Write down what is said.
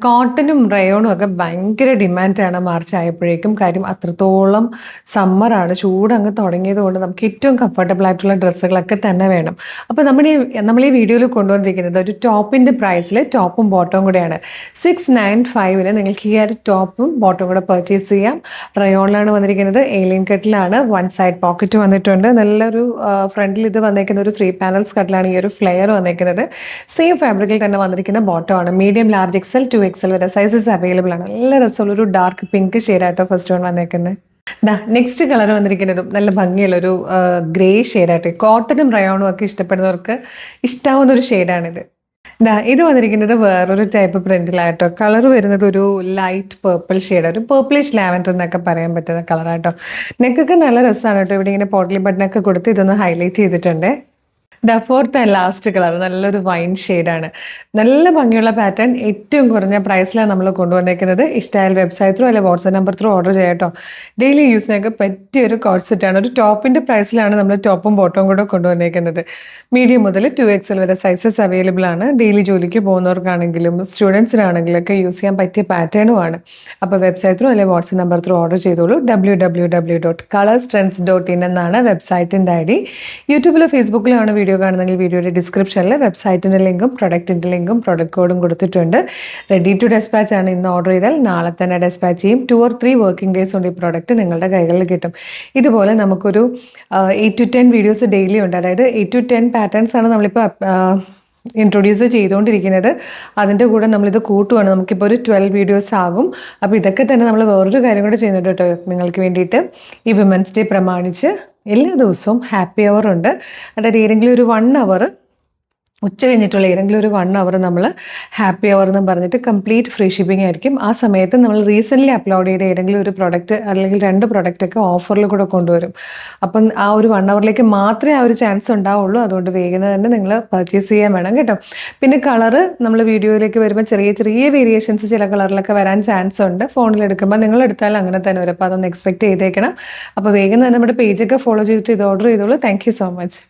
കോട്ടനും റയോണും ഒക്കെ ഭയങ്കര ഡിമാൻഡാണ് മാർച്ച് ആയപ്പോഴേക്കും. കാര്യം അത്രത്തോളം സമ്മറാണ്, ചൂടങ്ങ് തുടങ്ങിയത് കൊണ്ട് നമുക്ക് ഏറ്റവും കംഫർട്ടബിൾ ആയിട്ടുള്ള ഡ്രസ്സുകളൊക്കെ തന്നെ വേണം. അപ്പോൾ നമ്മൾ ഈ വീഡിയോയിൽ കൊണ്ടുവന്നിരിക്കുന്നത് ഒരു ടോപ്പിൻ്റെ പ്രൈസിൽ ടോപ്പും ബോട്ടവും കൂടെയാണ്. 695 നിങ്ങൾക്ക് ഈ ഒരു ടോപ്പും ബോട്ടവും കൂടെ പർച്ചേസ് ചെയ്യാം. റയോണിലാണ് വന്നിരിക്കുന്നത്, ഏലിയൻ കട്ടിലാണ്, വൺ സൈഡ് പോക്കറ്റ് വന്നിട്ടുണ്ട്. നല്ലൊരു ഫ്രണ്ടിൽ ഇത് വന്നേക്കുന്ന ഒരു 3 പാനൽസ് കട്ടിലാണ് ഈ ഒരു ഫ്ലെയർ വന്നേക്കുന്നത്. സെയിം ഫാബ്രിക്കിൽ തന്നെ വന്നിരിക്കുന്ന ബോട്ടമാണ്. മീഡിയം, ലാർജ്, എക്സൽ, 2XL വരെ സൈസസ് അവൈലബിൾ ആണ്. നല്ല രസമുള്ളൊരു ഡാർക്ക് പിങ്ക് ഷെയ്ഡായിട്ടോ ഫസ്റ്റ് വൺ വന്നേക്കുന്നത്. നെക്സ്റ്റ് കളർ വന്നിരിക്കുന്നതും നല്ല ഭംഗിയുള്ളൊരു ഗ്രേ ഷെയ്ഡായിട്ട്, കോട്ടനും റയോണും ഒക്കെ ഇഷ്ടപ്പെടുന്നവർക്ക് ഇഷ്ടാവുന്ന ഒരു ഷെയ്ഡാണിത്. ഇത് വന്നിരിക്കുന്നത് വേറൊരു ടൈപ്പ് പ്രിന്റിലായിട്ടോ. കളർ വരുന്നത് ഒരു ലൈറ്റ് പേർപ്പിൾ ഷെയ്ഡ്, ഒരു പേർപ്പിളിഷ് ലാവൻഡർ എന്നൊക്കെ പറയാൻ പറ്റുന്ന കളറായിട്ടോ. നെക്കൊക്കെ നല്ല രസമാണ് കേട്ടോ. ഇവിടെ ഇങ്ങനെ പോട്ട്ലി ബട്ടനൊക്കെ കൊടുത്ത് ഇതൊന്ന് ഹൈലൈറ്റ് ചെയ്തിട്ടുണ്ട്. ഫോർത്ത് ആൻഡ് ലാസ്റ്റ് കളർ നല്ലൊരു വൈൻ ഷെയ്ഡാണ്. നല്ല ഭംഗിയുള്ള പാറ്റേൺ, ഏറ്റവും കുറഞ്ഞ പ്രൈസിലാണ് നമ്മൾ കൊണ്ടുവന്നേക്കുന്നത്. ഇഷ്ടമായാൽ വെബ്സൈറ്റ് ത്രൂ അല്ലെ വാട്സ്ആപ്പ് നമ്പർ ത്രൂ ഓർഡർ ചെയ്യാട്ടോ. ഡെയിലി യൂസിനൊക്കെ പറ്റിയൊരു കോട്ട് സെറ്റാണ്. ഒരു ടോപ്പിൻ്റെ പ്രൈസിലാണ് നമ്മൾ ടോപ്പും ബോട്ടവും കൂടെ കൊണ്ടുവന്നേക്കുന്നത്. മീഡിയം മുതൽ 2XL വരെ സൈസസ് അവൈലബിൾ ആണ്. ഡെയിലി ജോലിക്ക് പോകുന്നവർക്കാണെങ്കിലും സ്റ്റുഡൻസിനാണെങ്കിലും ഒക്കെ യൂസ് ചെയ്യാൻ പറ്റിയ പാറ്റേണുമാണ്. അപ്പോൾ വെബ്സൈറ്റ് ത്രൂ അല്ലെ വാട്സ്ആപ്പ് നമ്പർ ത്രൂ ഓർഡർ ചെയ്തോളൂ. www.colorstrends.in എന്നാണ് വെബ്സൈറ്റിൻ്റെ ID. യൂട്യൂബിലോ ഫേസ്ബുക്കിലോ ആണ് വീഡിയോ കാണുന്നെങ്കിൽ വീഡിയോയുടെ ഡിസ്ക്രിപ്ഷനിൽ വെബ്സൈറ്റിൻ്റെ ലിങ്കും പ്രൊഡക്റ്റിൻ്റെ ലിങ്കും പ്രൊഡക്റ്റ് കോഡും കൊടുത്തിട്ടുണ്ട്. റെഡി ടു ഡെസ്പാച്ച് ആണ്. ഇന്ന് ഓർഡർ ചെയ്താൽ നാളെ തന്നെ ഡെസ്പാച്ച് ചെയ്യും. 2 or 3 വർക്കിംഗ് ഡേയ്സ് കൊണ്ട് ഈ പ്രോഡക്റ്റ് നിങ്ങളുടെ കൈകളിൽ കിട്ടും. ഇതുപോലെ നമുക്കൊരു 8 to 10 വീഡിയോസ് ഡെയിലി ഉണ്ട്. അതായത് 8 to 10 പാറ്റേൺസ് ആണ് നമ്മളിപ്പോൾ ഇൻട്രൊഡ്യൂസ് ചെയ്തുകൊണ്ടിരിക്കുന്നത്. അതിൻ്റെ കൂടെ നമ്മളിത് കൂട്ടുവാണ്. നമുക്കിപ്പോൾ ഒരു 12 വീഡിയോസ് ആകും. അപ്പോൾ ഇതൊക്കെ തന്നെ നമ്മൾ വേറൊരു കാര്യം കൂടെ ചെയ്യുന്നുണ്ട് കേട്ടോ നിങ്ങൾക്ക് വേണ്ടിയിട്ട്. ഈ വിമൻസ് ഡേ പ്രമാണിച്ച് എല്ലാ ദിവസവും ഹാപ്പി അവർ ഉണ്ട്. അതായത് ഏതെങ്കിലും ഒരു 1 hour ഉച്ച കഴിഞ്ഞിട്ടുള്ള ഏതെങ്കിലും ഒരു 1 hour നമ്മൾ ഹാപ്പി അവർ എന്ന് പറഞ്ഞിട്ട് കംപ്ലീറ്റ് ഫ്രീ ഷിപ്പിംഗ് ആയിരിക്കും. ആ സമയത്ത് നമ്മൾ റീസെൻ്റ്ലി അപ്ലോഡ് ചെയ്ത ഏതെങ്കിലും ഒരു പ്രൊഡക്റ്റ് അല്ലെങ്കിൽ 2 പ്രൊഡക്റ്റൊക്കെ ഓഫറിൽ കൂടെ കൊണ്ടുവരും. അപ്പം ആ ഒരു 1 hourലേക്ക് മാത്രമേ ആ ഒരു ചാൻസ് ഉണ്ടാവുള്ളൂ. അതുകൊണ്ട് വേഗം തന്നെ നിങ്ങൾ പർച്ചേസ് ചെയ്യാൻ വേണം കേട്ടോ. പിന്നെ കളറ് നമ്മൾ വീഡിയോയിലേക്ക് വരുമ്പോൾ ചെറിയ ചെറിയ വേരിയേഷൻസ് ചില കളറിലൊക്കെ വരാൻ ചാൻസ് ഉണ്ട്. ഫോണിൽ എടുക്കുമ്പോൾ നിങ്ങൾ എടുത്താൽ അങ്ങനെ തന്നെ വരും. അപ്പോൾ അതൊന്ന് എക്സ്പെക്ട് ചെയ്തേക്കണം. അപ്പോൾ വേഗം തന്നെ നമ്മുടെ പേജൊക്കെ ഫോളോ ചെയ്തിട്ട് ഇത് ഓർഡർ ചെയ്തോളൂ. Thank you so much.